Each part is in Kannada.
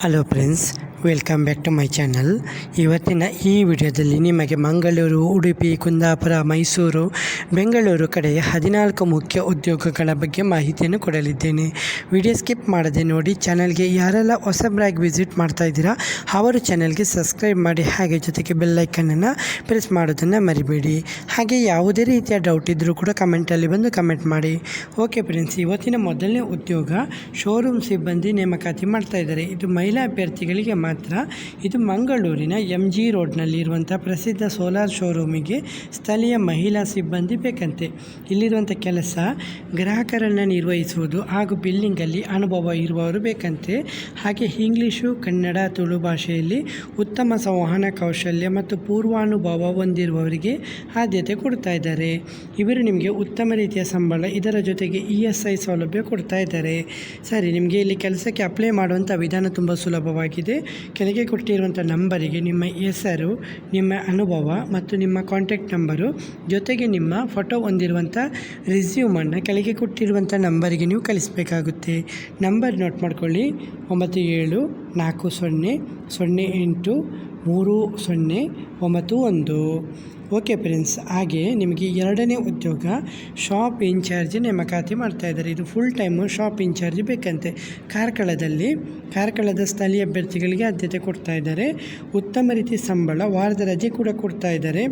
Hello friends, welcome back to my channel. ಇವತ್ತಿನ ಈ ವಿಡಿಯೋದಲ್ಲಿ ನಿಮಗೆ ಮಂಗಳೂರು, ಉಡುಪಿ, ಕುಂದಾಪುರ, ಮೈಸೂರು, ಬೆಂಗಳೂರು ಕಡೆಯ 14 ಮುಖ್ಯ ಉದ್ಯೋಗಗಳ ಬಗ್ಗೆ ಮಾಹಿತಿಯನ್ನು ಕೊಡಲಿದ್ದೇನೆ. ವಿಡಿಯೋ ಸ್ಕಿಪ್ ಮಾಡದೆ ನೋಡಿ. ಚಾನಲ್ಗೆ ಯಾರೆಲ್ಲ ಹೊಸಬರಾಗಿ ವಿಸಿಟ್ ಮಾಡ್ತಾ ಇದ್ದೀರಾ ಅವರು ಚಾನಲ್ಗೆ ಸಬ್ಸ್ಕ್ರೈಬ್ ಮಾಡಿ, ಹಾಗೆ ಜೊತೆಗೆ ಬೆಲ್ಲೈಕನ್ನನ್ನು ಪ್ರೆಸ್ ಮಾಡೋದನ್ನು ಮರಿಬೇಡಿ. ಹಾಗೆ ಯಾವುದೇ ರೀತಿಯ ಡೌಟ್ ಇದ್ದರೂ ಕೂಡ ಕಮೆಂಟಲ್ಲಿ ಬಂದು ಕಮೆಂಟ್ ಮಾಡಿ. ಓಕೆ ಫ್ರೆಂಡ್ಸ್, ಇವತ್ತಿನ ಮೊದಲನೇ ಉದ್ಯೋಗ ಶೋರೂಮ್ ಸಿಬ್ಬಂದಿ ನೇಮಕಾತಿ ಮಾಡ್ತಾ ಇದ್ದಾರೆ. ಇದು ಮಹಿಳಾ ಅಭ್ಯರ್ಥಿಗಳಿಗೆ ಮಾತ್ರ. ಇದು ಮಂಗಳೂರಿನ MG ರೋಡ್ನಲ್ಲಿರುವಂಥ ಪ್ರಸಿದ್ಧ ಸೋಲಾರ್ ಶೋರೂಮಿಗೆ ಸ್ಥಳೀಯ ಮಹಿಳಾ ಸಿಬ್ಬಂದಿ ಬೇಕಂತೆ. ಇಲ್ಲಿರುವಂಥ ಕೆಲಸ ಗ್ರಾಹಕರನ್ನು ನಿರ್ವಹಿಸುವುದು ಹಾಗೂ ಬಿಲ್ಲಿಂಗಲ್ಲಿ ಅನುಭವ ಇರುವವರು ಬೇಕಂತೆ. ಹಾಗೆ ಇಂಗ್ಲೀಷು, ಕನ್ನಡ, ತುಳು ಭಾಷೆಯಲ್ಲಿ ಉತ್ತಮ ಸಂವಹನ ಕೌಶಲ್ಯ ಮತ್ತು ಪೂರ್ವಾನುಭವ ಹೊಂದಿರುವವರಿಗೆ ಆದ್ಯತೆ ಕೊಡ್ತಾ ಇದ್ದಾರೆ. ಇವರು ನಿಮಗೆ ಉತ್ತಮ ರೀತಿಯ ಸಂಬಳ, ಇದರ ಜೊತೆಗೆ ESI ಸೌಲಭ್ಯ ಕೊಡ್ತಾ ಇದ್ದಾರೆ. ಸರಿ, ನಿಮಗೆ ಇಲ್ಲಿ ಕೆಲಸಕ್ಕೆ ಅಪ್ಲೈ ಮಾಡುವಂಥ ವಿಧಾನ ತುಂಬ ಸುಲಭವಾಗಿದೆ. ಕೆಳಗೆ ಕೊಟ್ಟಿರುವಂಥ ನಂಬರಿಗೆ ನಿಮ್ಮ ಹೆಸರು, ನಿಮ್ಮ ಅನುಭವ ಮತ್ತು ನಿಮ್ಮ ಕಾಂಟ್ಯಾಕ್ಟ್ ನಂಬರು ಜೊತೆಗೆ ನಿಮ್ಮ ಫೋಟೋ ಹೊಂದಿರುವಂಥ ರಿಸ್ಯೂಮನ್ನು ಕೆಳಗೆ ಕೊಟ್ಟಿರುವಂಥ ನಂಬರಿಗೆ ನೀವು ಕಳಿಸಬೇಕಾಗುತ್ತೆ. ನಂಬರ್ ನೋಟ್ ಮಾಡ್ಕೊಳ್ಳಿ: 9740083091. ಓಕೆ ಫ್ರೆಂಡ್ಸ್, ಹಾಗೆ ನಿಮಗೆ ಎರಡನೇ ಉದ್ಯೋಗ ಶಾಪ್ ಇನ್ಚಾರ್ಜ್ ನೇಮಕಾತಿ ಮಾಡ್ತಾಯಿದ್ದಾರೆ. ಇದು ಫುಲ್ ಟೈಮು ಶಾಪ್ ಇನ್ಚಾರ್ಜ್ ಬೇಕಂತೆ. ಕಾರ್ಕಳದ ಸ್ಥಳೀಯ ಅಭ್ಯರ್ಥಿಗಳಿಗೆ ಆದ್ಯತೆ ಕೊಡ್ತಾ ಇದ್ದಾರೆ. ಉತ್ತಮ ರೀತಿ ಸಂಬಳ, ವಾರದ ರಜೆ ಕೂಡ ಕೊಡ್ತಾ ಇದ್ದಾರೆ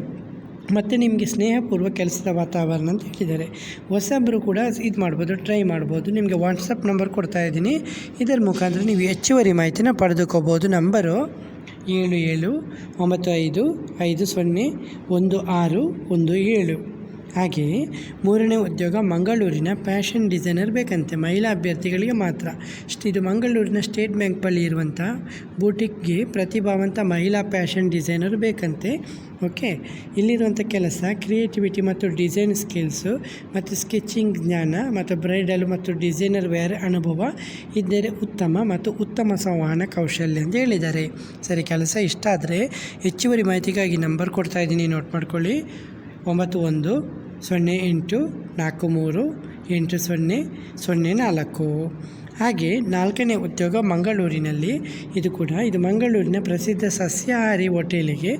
ಮತ್ತು ನಿಮಗೆ ಸ್ನೇಹಪೂರ್ವ ಕೆಲಸದ ವಾತಾವರಣ ಅಂತ ಹೇಳಿದ್ದಾರೆ. ಹೊಸಬರು ಕೂಡ ಇದು ಮಾಡ್ಬೋದು, ಟ್ರೈ ಮಾಡ್ಬೋದು. ನಿಮಗೆ ವಾಟ್ಸಪ್ ನಂಬರ್ ಕೊಡ್ತಾ ಇದ್ದೀನಿ. ಇದರ ಮುಖಾಂತರ ನೀವು ಹೆಚ್ಚುವರಿ ಮಾಹಿತಿನ ಪಡೆದುಕೋಬೋದು. ನಂಬರು 7795501617. ಹಾಗೆಯೇ ಮೂರನೇ ಉದ್ಯೋಗ ಮಂಗಳೂರಿನ ಫ್ಯಾಷನ್ ಡಿಸೈನರ್ ಬೇಕಂತೆ. ಮಹಿಳಾ ಅಭ್ಯರ್ಥಿಗಳಿಗೆ ಮಾತ್ರ. ಇದು ಮಂಗಳೂರಿನ ಸ್ಟೇಟ್ ಬ್ಯಾಂಕ್ ಬಳಿ ಇರುವಂಥ ಬೂಟಿಕ್ಗೆ ಪ್ರತಿಭಾವಂತ ಮಹಿಳಾ ಫ್ಯಾಷನ್ ಡಿಸೈನರ್ ಬೇಕಂತೆ. ಓಕೆ, ಇಲ್ಲಿರುವಂಥ ಕೆಲಸ ಕ್ರಿಯೇಟಿವಿಟಿ ಮತ್ತು ಡಿಸೈನ್ ಸ್ಕಿಲ್ಸು ಮತ್ತು ಸ್ಕೆಚಿಂಗ್ ಜ್ಞಾನ ಮತ್ತು ಬ್ರೈಡಲ್ ಮತ್ತು ಡಿಸೈನರ್ ವೇರ್ ಅನುಭವ ಇದ್ದರೆ ಉತ್ತಮ ಮತ್ತು ಉತ್ತಮ ಸಂವಹನ ಕೌಶಲ್ಯ ಅಂತ ಹೇಳಿದ್ದಾರೆ. ಸರಿ, ಕೆಲಸ ಇಷ್ಟ ಆದರೆ ಹೆಚ್ಚುವರಿ ಮಾಹಿತಿಗಾಗಿ ನಂಬರ್ ಕೊಡ್ತಾ ಇದ್ದೀನಿ, ನೋಟ್ ಮಾಡ್ಕೊಳ್ಳಿ: 9108388004. ಹಾಗೆ ನಾಲ್ಕನೇ ಉದ್ಯೋಗ ಮಂಗಳೂರಿನಲ್ಲಿ. ಇದು ಮಂಗಳೂರಿನ ಪ್ರಸಿದ್ಧ ಸಸ್ಯಾಹಾರಿ ಹೋಟೆಲಿಗೆ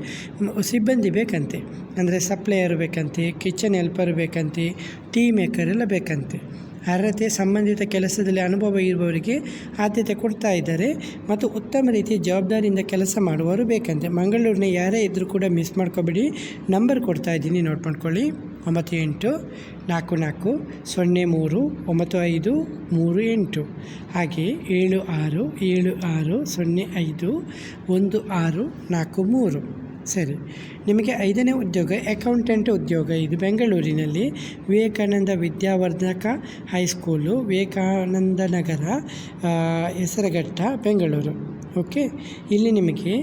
ಸಿಬ್ಬಂದಿ ಬೇಕಂತೆ. ಅಂದರೆ ಸಪ್ಲೈಯರ್ ಬೇಕಂತೆ, ಕಿಚನ್ ಹೆಲ್ಪರ್ ಬೇಕಂತೆ, ಟೀ ಮೇಕರ್ ಎಲ್ಲ ಬೇಕಂತೆ. ಅರ್ಹತೆ ಸಂಬಂಧಿತ ಕೆಲಸದಲ್ಲಿ ಅನುಭವ ಇರುವವರಿಗೆ ಆದ್ಯತೆ ಕೊಡ್ತಾ ಇದ್ದಾರೆ ಮತ್ತು ಉತ್ತಮ ರೀತಿಯ ಜವಾಬ್ದಾರಿಯಿಂದ ಕೆಲಸ ಮಾಡುವವರು ಬೇಕಂತೆ. ಮಂಗಳೂರಿನ ಯಾರೇ ಇದ್ದರೂ ಕೂಡ ಮಿಸ್ ಮಾಡ್ಕೊಬೇಡಿ. ನಂಬರ್ ಕೊಡ್ತಾ ಇದ್ದೀನಿ, ನೋಟ್ ಮಾಡ್ಕೊಳ್ಳಿ: 9844039538. ಹಾಗೆ 7676051643. ಸರಿ, ನಿಮಗೆ ಐದನೇ ಉದ್ಯೋಗ ಅಕೌಂಟೆಂಟ್ ಉದ್ಯೋಗ. ಇದು ಬೆಂಗಳೂರಿನಲ್ಲಿ ವಿವೇಕಾನಂದ ವಿದ್ಯಾವರ್ಧಕ ಹೈಸ್ಕೂಲು, ವಿವೇಕಾನಂದ ನಗರ, ಹೆಸರಘಟ್ಟ, ಬೆಂಗಳೂರು. ಓಕೆ, ಇಲ್ಲಿ ನಿಮಗೆ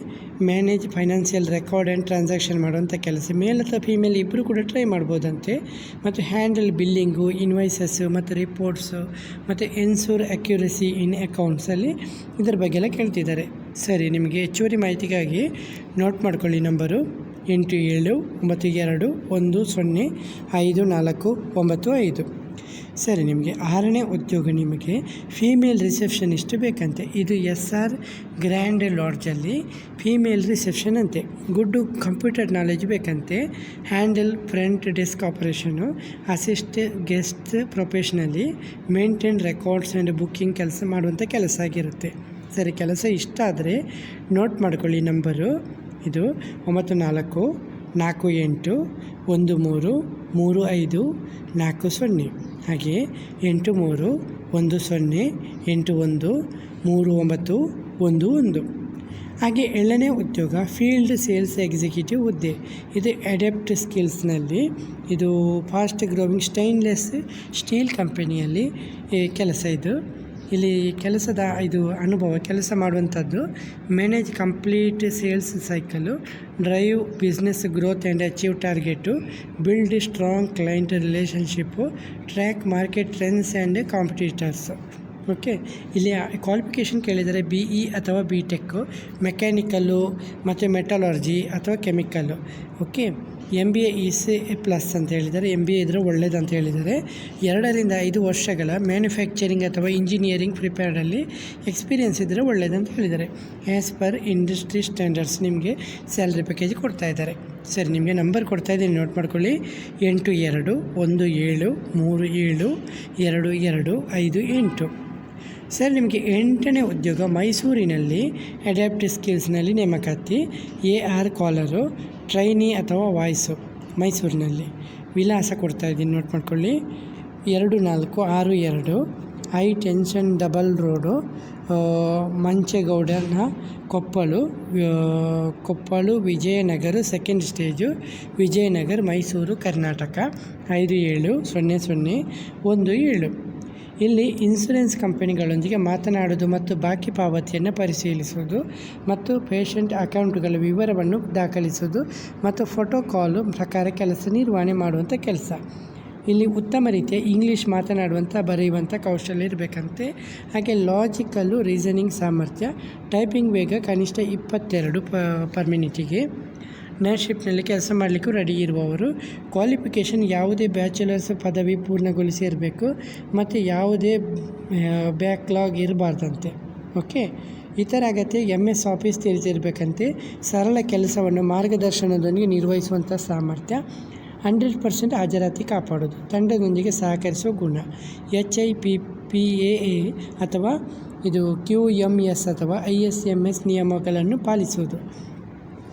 manage financial record and transaction ಮಾಡುವಂಥ ಕೆಲಸ. ಮೇಲ್ ಅಥವಾ ಫೀಮೇಲ್ ಇಬ್ಬರು ಕೂಡ ಟ್ರೈ ಮಾಡ್ಬೋದಂತೆ. ಮತ್ತು ಹ್ಯಾಂಡಲ್ ಬಿಲ್ಲಿಂಗು, ಇನ್ವಾಯ್ಸಸ್ಸು ಮತ್ತು ರಿಪೋರ್ಟ್ಸು ಮತ್ತು ಎನ್ಸೂರ್ ಅಕ್ಯುರಸಿ ಇನ್ ಅಕೌಂಟ್ಸಲ್ಲಿ ಇದರ ಬಗ್ಗೆ ಎಲ್ಲ ಕೇಳ್ತಿದ್ದಾರೆ. ಸರಿ, ನಿಮಗೆ ಹೆಚ್ಚುವರಿ ಮಾಹಿತಿಗಾಗಿ ನೋಟ್ ಮಾಡ್ಕೊಳ್ಳಿ ನಂಬರು: 8792105495. ಸರಿ, ನಿಮಗೆ ಆರನೇ ಉದ್ಯೋಗ ನಿಮಗೆ ಫೀಮೇಲ್ ರಿಸೆಪ್ಷನಿಸ್ಟ್ ಬೇಕಂತೆ. ಇದು SR ಗ್ರ್ಯಾಂಡ್ ಲಾಡ್ಜಲ್ಲಿ ಫೀಮೇಲ್ ರಿಸೆಪ್ಷನ್ ಅಂತೆ. ಗುಡ್ ಕಂಪ್ಯೂಟರ್ ನಾಲೆಜ್ ಬೇಕಂತೆ. Handle front desk operation, assist guest professionally, maintain records and booking ಕೆಲಸ ಮಾಡುವಂಥ ಕೆಲಸ ಆಗಿರುತ್ತೆ. ಸರಿ, ಕೆಲಸ ಇಷ್ಟ ಆದರೆ ನೋಟ್ ಮಾಡ್ಕೊಳ್ಳಿ ನಂಬರು: ಇದು 9418133540. ಹಾಗೆ 8310813911. ಹಾಗೆ ಏಳನೇ ಉದ್ಯೋಗ ಫೀಲ್ಡ್ ಸೇಲ್ಸ್ ಎಕ್ಸಿಕ್ಯೂಟಿವ್ ಹುದ್ದೆ. ಇದು ಅಡಾಪ್ಟ್ ಸ್ಕಿಲ್ಸ್ನಲ್ಲಿ. ಇದು ಫಾಸ್ಟ್ ಗ್ರೋವಿಂಗ್ ಸ್ಟೈನ್ಲೆಸ್ ಸ್ಟೀಲ್ ಕಂಪನಿಯಲ್ಲಿ ಕೆಲಸ. ಇಲ್ಲಿ ಕೆಲಸದ ಅನುಭವ, ಕೆಲಸ ಮಾಡುವಂಥದ್ದು manage complete sales cycle, drive business growth and achieve target, build strong client relationship, track market trends and competitors. Okay, ಇಲ್ಲಿ ಕ್ವಾಲಿಫಿಕೇಷನ್ ಕೇಳಿದರೆ BE ಅಥವಾ BTech, ಮೆಕ್ಯಾನಿಕಲ್ಲು ಮತ್ತು ಮೆಟಲರ್ಜಿ ಅಥವಾ chemical. Okay, MBA easy plus ಅಂತ ಹೇಳಿದ್ದಾರೆ. MBA ಇದ್ದರೆ ಒಳ್ಳೆಯದಂತ ಹೇಳಿದ್ದಾರೆ. 2 ರಿಂದ 5 ವರ್ಷಗಳ ಮ್ಯಾನುಫ್ಯಾಕ್ಚರಿಂಗ್ ಅಥವಾ ಇಂಜಿನಿಯರಿಂಗ್ ಪ್ರಿಪೇರ್ಡಲ್ಲಿ ಎಕ್ಸ್ಪೀರಿಯೆನ್ಸ್ ಇದ್ದರೆ ಒಳ್ಳೆಯದಂತ ಹೇಳಿದ್ದಾರೆ. ಆ್ಯಸ್ ಪರ್ ಇಂಡಸ್ಟ್ರಿ ಸ್ಟ್ಯಾಂಡರ್ಡ್ಸ್ ನಿಮಗೆ ಸ್ಯಾಲ್ರಿ ಪ್ಯಾಕೇಜ್ ಕೊಡ್ತಾ ಇದ್ದಾರೆ. ಸರಿ, ನಿಮಗೆ ನಂಬರ್ ಕೊಡ್ತಾ ಇದ್ದೀನಿ, ನೋಟ್ ಮಾಡ್ಕೊಳ್ಳಿ. 8217272258. ಸರ್, ನಿಮಗೆ 8ನೇ ಉದ್ಯೋಗ ಮೈಸೂರಿನಲ್ಲಿ ಅಡ್ಯಾಪ್ಟಿವ್ ಸ್ಕಿಲ್ಸ್ನಲ್ಲಿ ನೇಮಕಾತಿ. AR ಕಾಲರು, ಟ್ರೈನಿ ಅಥವಾ ವಾಯ್ಸು, ಮೈಸೂರಿನಲ್ಲಿ. ವಿಳಾಸ ಕೊಡ್ತಾ ಇದ್ದೀನಿ, ನೋಟ್ ಮಾಡ್ಕೊಳ್ಳಿ. 2462 ಹೈ ಟೆನ್ಷನ್ ಡಬಲ್ ರೋಡು, ಮಂಚೇಗೌಡನ ಕೊಪ್ಪಳು ವಿಜಯನಗರ, ಸೆಕೆಂಡ್ ಸ್ಟೇಜು, ವಿಜಯನಗರ, ಮೈಸೂರು, ಕರ್ನಾಟಕ 570017. ಇಲ್ಲಿ ಇನ್ಶೂರೆನ್ಸ್ ಕಂಪನಿಗಳೊಂದಿಗೆ ಮಾತನಾಡುವುದು ಮತ್ತು ಬಾಕಿ ಪಾವತಿಯನ್ನು ಪರಿಶೀಲಿಸುವುದು ಮತ್ತು ಪೇಷಂಟ್ ಅಕೌಂಟ್ಗಳ ವಿವರವನ್ನು ದಾಖಲಿಸುವುದು ಮತ್ತು ಫೋಟೋ ಕಾಲು ಪ್ರಕಾರ ಕೆಲಸ ನಿರ್ವಹಣೆ ಮಾಡುವಂಥ ಕೆಲಸ. ಇಲ್ಲಿ ಉತ್ತಮ ರೀತಿಯ ಇಂಗ್ಲೀಷ್ ಮಾತನಾಡುವಂಥ ಬರೆಯುವಂಥ ಕೌಶಲ್ಯ ಇರಬೇಕಂತೆ. ಹಾಗೆ ಲಾಜಿಕಲ್ಲು ರೀಸನಿಂಗ್ ಸಾಮರ್ಥ್ಯ, ಟೈಪಿಂಗ್ ವೇಗ ಕನಿಷ್ಠ 22 ಪರ್ ಮಿನಿಟಿಗೆ. ನೈಟ್ ಶಿಫ್ಟ್ನಲ್ಲಿ ಕೆಲಸ ಮಾಡಲಿಕ್ಕೂ ರೆಡಿ ಇರುವವರು. ಕ್ವಾಲಿಫಿಕೇಷನ್ ಯಾವುದೇ ಬ್ಯಾಚುಲರ್ಸ್ ಪದವಿ ಪೂರ್ಣಗೊಳಿಸಿ ಇರಬೇಕು ಮತ್ತು ಯಾವುದೇ ಬ್ಯಾಕ್ಲಾಗ್ ಇರಬಾರ್ದಂತೆ. ಓಕೆ, ಇತರ ಅಗತ್ಯ MS ಆಫೀಸ್ ತಿಳಿಸಿರಬೇಕಂತೆ. ಸರಳ ಕೆಲಸವನ್ನು ಮಾರ್ಗದರ್ಶನದೊಂದಿಗೆ ನಿರ್ವಹಿಸುವಂಥ ಸಾಮರ್ಥ್ಯ, 100% ಹಾಜರಾತಿ ಕಾಪಾಡೋದು, ತಂಡದೊಂದಿಗೆ ಸಹಕರಿಸುವ ಗುಣ, HIPPAA ಅಥವಾ ಇದು QMS ಅಥವಾ ISMS ನಿಯಮಗಳನ್ನು ಪಾಲಿಸುವುದು.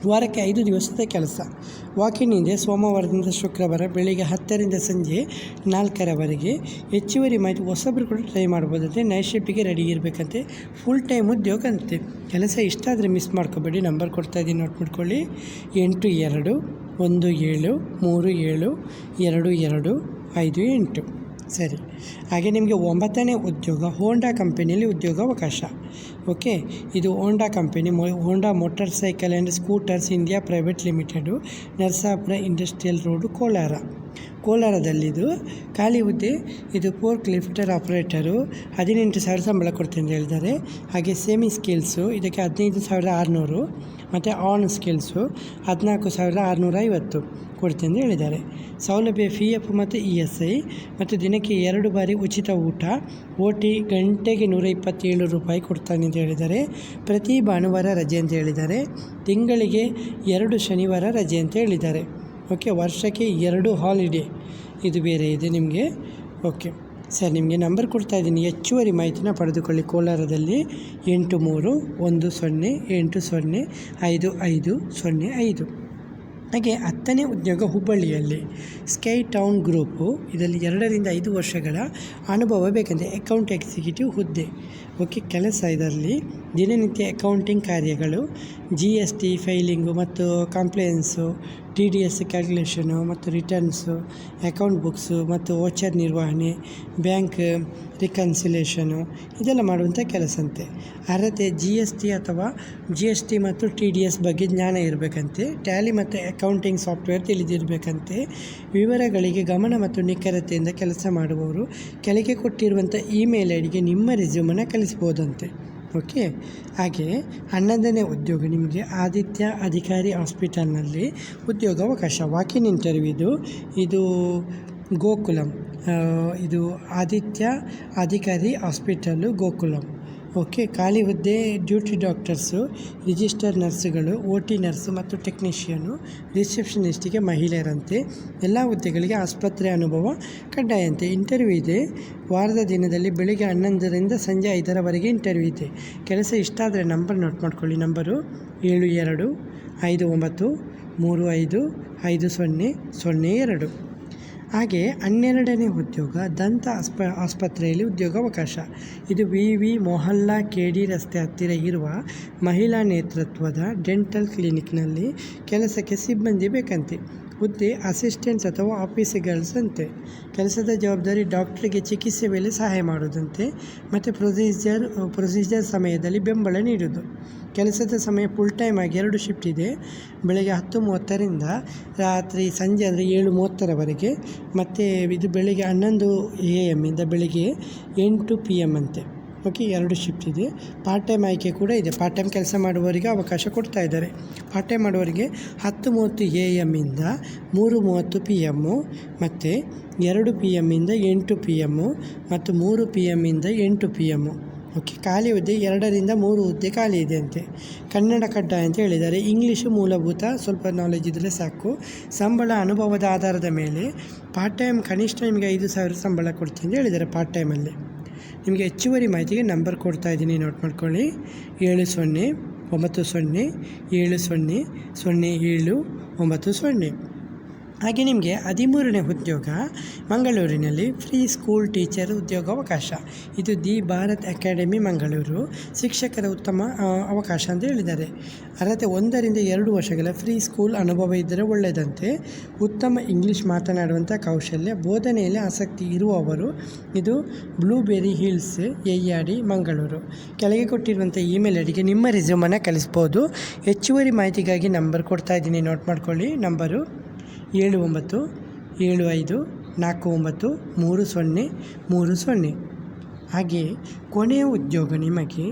ವಾರಕ್ಕೆ 5 ದಿವಸದ ಕೆಲಸ. ವಾಕಿನ್ ಇದೆ ಸೋಮವಾರದಿಂದ ಶುಕ್ರವಾರ ಬೆಳಿಗ್ಗೆ 10 ರಿಂದ ಸಂಜೆ 4ರವರೆಗೆ. ಹೆಚ್ಚುವರಿ ಮಾಹಿತಿ ಹೊಸಬ್ರು ಕೂಡ ಟ್ರೈ ಮಾಡ್ಬೋದಂತೆ. ನೈಟ್ ಶಿಫ್ಟಿಗೆ ರೆಡಿ ಇರಬೇಕಂತೆ. ಫುಲ್ ಟೈಮ್ ಉದ್ಯೋಗ ಅಂತೆ. ಕೆಲಸ ಇಷ್ಟ ಆದರೆ ಮಿಸ್ ಮಾಡ್ಕೋಬೇಡಿ. ನಂಬರ್ ಕೊಡ್ತಾ ಇದ್ದೀನಿ, ನೋಟ್ ಮಾಡ್ಕೊಳ್ಳಿ. 8217272258. ಸರಿ, ಹಾಗೆ ನಿಮಗೆ 9ನೇ ಉದ್ಯೋಗ ಹೋಂಡಾ ಕಂಪನಿಯಲ್ಲಿ ಉದ್ಯೋಗಾವಕಾಶ. ಓಕೆ, ಇದು Honda company, Honda motorcycle and scooters India private limited, Narasapura industrial road, ಕೋಲಾರದಲ್ಲಿದು. ಖಾಲಿ ಹುದ್ದೆ ಇದು ಫೋರ್ಕ್ ಲಿಫ್ಟರ್ ಆಪ್ರೇಟರು. 18,000 ಸಂಬಳ ಕೊಡ್ತೀನಿ ಅಂತ ಹೇಳಿದ್ದಾರೆ. ಹಾಗೆ ಸೆಮಿ ಸ್ಕಿಲ್ಸು ಇದಕ್ಕೆ 15,600 ಮತ್ತು ಆನ್ ಸ್ಕಿಲ್ಸು 14,650 ಕೊಡ್ತೀನಿ ಅಂತ ಹೇಳಿದ್ದಾರೆ. ಸೌಲಭ್ಯ PF ಮತ್ತು ESI ಮತ್ತು ದಿನಕ್ಕೆ 2 ಬಾರಿ ಉಚಿತ ಊಟ. OT ಗಂಟೆಗೆ 127 ರೂಪಾಯಿ ಕೊಡ್ತಾನೆ ಅಂತ ಹೇಳಿದ್ದಾರೆ. ಪ್ರತಿ ಭಾನುವಾರ ರಜೆ ಅಂತ ಹೇಳಿದ್ದಾರೆ. ತಿಂಗಳಿಗೆ 2 ಶನಿವಾರ ರಜೆ ಅಂತ ಹೇಳಿದ್ದಾರೆ. ಓಕೆ, ವರ್ಷಕ್ಕೆ 2 ಹಾಲಿಡೇ, ಇದು ಬೇರೆ ಇದೆ ನಿಮಗೆ. ಓಕೆ ಸರ್, ನಿಮಗೆ ನಂಬರ್ ಕೊಡ್ತಾ ಇದ್ದೀನಿ, ಹೆಚ್ಚುವರಿ ಮಾಹಿತಿನ ಪಡೆದುಕೊಳ್ಳಿ. ಕೋಲಾರದಲ್ಲಿ 8310805505. ಹಾಗೆ 10ನೇ ಉದ್ಯೋಗ ಹುಬ್ಬಳ್ಳಿಯಲ್ಲಿ ಸ್ಕೈ ಟೌನ್ ಗ್ರೂಪು. ಇದರಲ್ಲಿ 2 ರಿಂದ 5 ವರ್ಷಗಳ ಅನುಭವ ಬೇಕಂತೆ. ಅಕೌಂಟ್ ಎಕ್ಸಿಕ್ಯೂಟಿವ್ ಹುದ್ದೆ. ಓಕೆ, ಕೆಲಸ ಇದರಲ್ಲಿ ದಿನನಿತ್ಯ ಅಕೌಂಟಿಂಗ್ ಕಾರ್ಯಗಳು, GST ಫೈಲಿಂಗು ಮತ್ತು ಕಂಪ್ಲೇನ್ಸು, TDS ಕ್ಯಾಲ್ಕುಲೇಷನು ಮತ್ತು ರಿಟರ್ನ್ಸು, ಅಕೌಂಟ್ ಬುಕ್ಸು ಮತ್ತು ವೋಚರ್ ನಿರ್ವಹಣೆ, ಬ್ಯಾಂಕ್ ರಿಕನ್ಸಿಲೇಷನು ಇದೆಲ್ಲ ಮಾಡುವಂಥ ಕೆಲಸ ಅಂತೆ. ಅರ್ಹತೆ GST ಮತ್ತು TDS ಬಗ್ಗೆ ಜ್ಞಾನ ಇರಬೇಕಂತೆ. ಟ್ಯಾಲಿ ಮತ್ತು ಅಕೌಂಟಿಂಗ್ ಸಾಫ್ಟ್ವೇರ್ ತಿಳಿದಿರಬೇಕಂತೆ. ವಿವರಗಳಿಗೆ ಗಮನ ಮತ್ತು ನಿಖರತೆಯಿಂದ ಕೆಲಸ ಮಾಡುವವರು ಕೆಳಗೆ ಕೊಟ್ಟಿರುವಂಥ ಇಮೇಲ್ ಐಡಿಗೆ ನಿಮ್ಮ ರೆಸ್ಯೂಮನ್ನು ಕಳಿಸ್ಬೋದಂತೆ. ಓಕೆ, ಹಾಗೆ 11ನೇ ಉದ್ಯೋಗ ನಿಮಗೆ ಆದಿತ್ಯ ಅಧಿಕಾರಿ ಹಾಸ್ಪಿಟಲ್ನಲ್ಲಿ ಉದ್ಯೋಗಾವಕಾಶ. ವಾಕಿನ್ ಇಂಟರ್ವ್ಯೂ ಇದು ಗೋಕುಲಂ. ಇದು ಆದಿತ್ಯ ಅಧಿಕಾರಿ ಹಾಸ್ಪಿಟಲ್ಲು ಗೋಕುಲಂ. ಓಕೆ, ಖಾಲಿ ಹುದ್ದೆ ಡ್ಯೂಟಿ ಡಾಕ್ಟರ್ಸು, ರಿಜಿಸ್ಟರ್ ನರ್ಸುಗಳು, OT ನರ್ಸು ಮತ್ತು ಟೆಕ್ನಿಷಿಯನು, ರಿಸೆಪ್ಷನಿಸ್ಟಿಗೆ ಮಹಿಳೆಯರಂತೆ. ಎಲ್ಲ ಹುದ್ದೆಗಳಿಗೆ ಆಸ್ಪತ್ರೆ ಅನುಭವ ಕಡ್ಡಾಯಂತೆ. ಇಂಟರ್ವ್ಯೂ ಇದೆ ವಾರದ ದಿನದಲ್ಲಿ ಬೆಳಿಗ್ಗೆ 11 ರಿಂದ ಸಂಜೆ 5ರವರೆಗೆ ಇಂಟರ್ವ್ಯೂ ಇದೆ. ಕೆಲಸ ಇಷ್ಟ ಆದರೆ ನಂಬರ್ ನೋಟ್ ಮಾಡ್ಕೊಳ್ಳಿ. ನಂಬರು 7259355002. ಹಾಗೆ 12ನೇ ಉದ್ಯೋಗ ದಂತ ಆಸ್ಪತ್ರೆಯಲ್ಲಿ ಉದ್ಯೋಗಾವಕಾಶ. ಇದು VV ಮೊಹಲ್ಲಾ KD ರಸ್ತೆ ಹತ್ತಿರ ಇರುವ ಮಹಿಳಾ ನೇತೃತ್ವದ ಡೆಂಟಲ್ ಕ್ಲಿನಿಕ್ನಲ್ಲಿ ಕೆಲಸಕ್ಕೆ ಸಿಬ್ಬಂದಿ ಬೇಕಂತೆ. ಹುದ್ದೆ ಅಸಿಸ್ಟೆಂಟ್ಸ್ ಅಥವಾ ಆಫೀಸರ್ಸ್ ಅಂತೆ. ಕೆಲಸದ ಜವಾಬ್ದಾರಿ ಡಾಕ್ಟರ್ಗೆ ಚಿಕಿತ್ಸೆ ವೇಳೆ ಸಹಾಯ ಮಾಡೋದಂತೆ ಮತ್ತು ಪ್ರೊಸೀಜರ್ ಸಮಯದಲ್ಲಿ ಬೆಂಬಲ ನೀಡೋದು. ಕೆಲಸದ ಸಮಯ ಫುಲ್ ಟೈಮ್ ಆಗಿ 2 ಶಿಫ್ಟ್ ಇದೆ. ಬೆಳಗ್ಗೆ 10:30ರಿಂದ ರಾತ್ರಿ ಸಂಜೆ ಅಂದರೆ 7:30ರವರೆಗೆ. ಮತ್ತು ಇದು ಬೆಳಗ್ಗೆ 11 AM ಇಂದ ಬೆಳಗ್ಗೆ 8 PM ಅಂತೆ. ಓಕೆ, 2 ಶಿಫ್ಟ್ ಇದೆ. ಪಾರ್ಟ್ ಟೈಮ್ ಆಯ್ಕೆ ಕೂಡ ಇದೆ. ಪಾರ್ಟ್ ಟೈಮ್ ಕೆಲಸ ಮಾಡುವವರಿಗೆ ಅವಕಾಶ ಕೊಡ್ತಾ ಇದ್ದಾರೆ. ಪಾರ್ಟ್ ಟೈಮ್ ಮಾಡುವವರಿಗೆ 10:30 AM ಇಂದ 3:30 PM ಮತ್ತು 2 PM ಇಂದ 8 PM ಮತ್ತು 3 PM ಇಂದ 8 PM. ಓಕೆ, ಖಾಲಿ ಹುದ್ದೆ 2ರಿಂದ 3 ಹುದ್ದೆ ಖಾಲಿ ಇದೆ ಅಂತೆ. ಕನ್ನಡ ಕಡ್ಡಾಯ ಅಂತ ಹೇಳಿದ್ದಾರೆ. ಇಂಗ್ಲೀಷು ಮೂಲಭೂತ ಸ್ವಲ್ಪ ನಾಲೆಜ್ ಇದ್ದರೆ ಸಾಕು. ಸಂಬಳ ಅನುಭವದ ಆಧಾರದ ಮೇಲೆ ಪಾರ್ಟ್ ಟೈಮ್ ಕನಿಷ್ಠ ನಿಮಗೆ 5,000 ಸಂಬಳ ಕೊಡ್ತೀನಿ ಅಂತ ಹೇಳಿದ್ದಾರೆ. ಪಾರ್ಟ್ ಟೈಮಲ್ಲಿ ನಿಮಗೆ ಹೆಚ್ಚುವರಿ ಮಾಹಿತಿಗೆ ನಂಬರ್ ಕೊಡ್ತಾ ಇದ್ದೀನಿ, ನೋಟ್ ಮಾಡ್ಕೊಳ್ಳಿ. 7090700790. ಹಾಗೆ ನಿಮಗೆ 13ನೇ ಉದ್ಯೋಗ ಮಂಗಳೂರಿನಲ್ಲಿ ಫ್ರೀ ಸ್ಕೂಲ್ ಟೀಚರ್ ಉದ್ಯೋಗಾವಕಾಶ. ಇದು ದಿ ಭಾರತ್ ಅಕಾಡೆಮಿ ಮಂಗಳೂರು. ಶಿಕ್ಷಕರ ಉತ್ತಮ ಅವಕಾಶ ಅಂತ ಹೇಳಿದ್ದಾರೆ. ಅರ್ಹತೆ 1ರಿಂದ 2 ವರ್ಷಗಳ ಫ್ರೀ ಸ್ಕೂಲ್ ಅನುಭವ ಇದ್ದರೆ ಒಳ್ಳೆಯದಂತೆ. ಉತ್ತಮ ಇಂಗ್ಲೀಷ್ ಮಾತನಾಡುವಂಥ ಕೌಶಲ್ಯ, ಬೋಧನೆಯಲ್ಲಿ ಆಸಕ್ತಿ ಇರುವವರು. ಇದು ಬ್ಲೂಬೆರಿ ಹಿಲ್ಸ್ ಎಯ್ಯಾಡಿ ಮಂಗಳೂರು. ಕೆಳಗೆ ಕೊಟ್ಟಿರುವಂಥ ಇಮೇಲ್ ಐಡಿಗೆ ನಿಮ್ಮ ರೆಸ್ಯೂಮನ್ನು ಕಳಿಸ್ಬೋದು. ಹೆಚ್ಚುವರಿ ಮಾಹಿತಿಗಾಗಿ ನಂಬರ್ ಕೊಡ್ತಾ ಇದ್ದೀನಿ, ನೋಟ್ ಮಾಡ್ಕೊಳ್ಳಿ. ನಂಬರು 7975493030. ಹಾಗೆಯೇ ಕೊನೆಯ ಉದ್ಯೋಗ ನಿಮಗೆ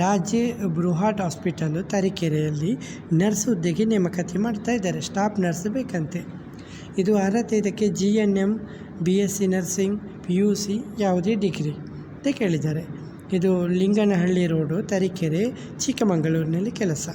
ರಾಜ್ಯ ಬೃಹತ್ ಹಾಸ್ಪಿಟಲು ತರೀಕೆರೆಯಲ್ಲಿ ನರ್ಸ್ ಹುದ್ದೆಗೆ ನೇಮಕಾತಿ ಮಾಡ್ತಾ ಇದ್ದಾರೆ. ಸ್ಟಾಫ್ ನರ್ಸ್ ಬೇಕಂತೆ. ಇದು ಅರ್ಹತೆ ಇದಕ್ಕೆ GNM, BSc ನರ್ಸಿಂಗ್, PUC ಯಾವುದೇ ಡಿಗ್ರಿ ಅಂತ ಕೇಳಿದ್ದಾರೆ. ಇದು ಲಿಂಗನಹಳ್ಳಿ ರೋಡು, ತರೀಕೆರೆ, ಚಿಕ್ಕಮಗಳೂರಿನಲ್ಲಿ ಕೆಲಸ.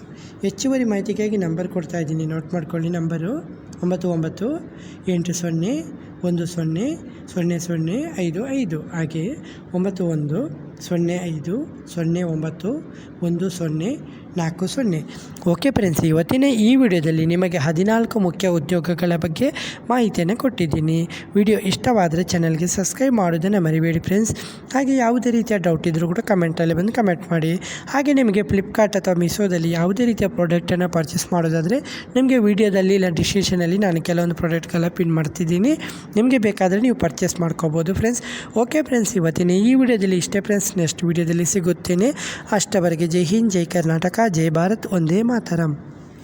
ಹೆಚ್ಚುವರಿ ಮಾಹಿತಿಗಾಗಿ ನಂಬರ್ ಕೊಡ್ತಾ ಇದ್ದೀನಿ, ನೋಟ್ ಮಾಡ್ಕೊಳ್ಳಿ. ನಂಬರು 9980100055. ಹಾಗೆ 9105091040. ಓಕೆ ಫ್ರೆಂಡ್ಸ್, ಇವತ್ತಿನ ಈ ವಿಡಿಯೋದಲ್ಲಿ ನಿಮಗೆ 14 ಮುಖ್ಯ ಉದ್ಯೋಗಗಳ ಬಗ್ಗೆ ಮಾಹಿತಿಯನ್ನು ಕೊಟ್ಟಿದ್ದೀನಿ. ವಿಡಿಯೋ ಇಷ್ಟವಾದರೆ ಚಾನಲ್ಗೆ ಸಬ್ಸ್ಕ್ರೈಬ್ ಮಾಡೋದನ್ನು ಮರಿಬೇಡಿ ಫ್ರೆಂಡ್ಸ್. ಹಾಗೆ ಯಾವುದೇ ರೀತಿಯ ಡೌಟ್ ಇದ್ದರೂ ಕೂಡ ಕಮೆಂಟಲ್ಲಿ ಬಂದು ಕಮೆಂಟ್ ಮಾಡಿ. ಹಾಗೆ ನಿಮಗೆ ಫ್ಲಿಪ್ಕಾರ್ಟ್ ಅಥವಾ ಮೀಶೋದಲ್ಲಿ ಯಾವುದೇ ರೀತಿಯ ಪ್ರಾಡಕ್ಟನ್ನು ಪರ್ಚೇಸ್ ಮಾಡೋದಾದರೆ ನಿಮಗೆ ವಿಡಿಯೋದಲ್ಲಿ ಇಲ್ಲ ಡಿಸ್ಕ್ರಿಪ್ಷನಲ್ಲಿ ನಾನು ಕೆಲವೊಂದು ಪ್ರಾಡಕ್ಟ್ಗೆಲ್ಲ ಪಿನ್ ಮಾಡ್ತಿದ್ದೀನಿ. ನಿಮಗೆ ಬೇಕಾದರೆ ನೀವು ಪರ್ಚೇಸ್ ಮಾಡ್ಕೋಬೋದು ಫ್ರೆಂಡ್ಸ್. ಓಕೆ ಫ್ರೆಂಡ್ಸ್, ಇವತ್ತಿನ ಈ ವಿಡಿಯೋದಲ್ಲಿ ಇಷ್ಟೇ ಫ್ರೆಂಡ್ಸ್. ನೆಕ್ಸ್ಟ್ ವಿಡಿಯೋದಲ್ಲಿ ಸಿಗುತ್ತೇನೆ. ಅಷ್ಟವರೆಗೆ ಜೈ ಹಿಂದ್, ಜೈ ಕರ್ನಾಟಕ, ಜೈ ಭಾರತ್, ಒಂದೇ ಮಾತರಂ.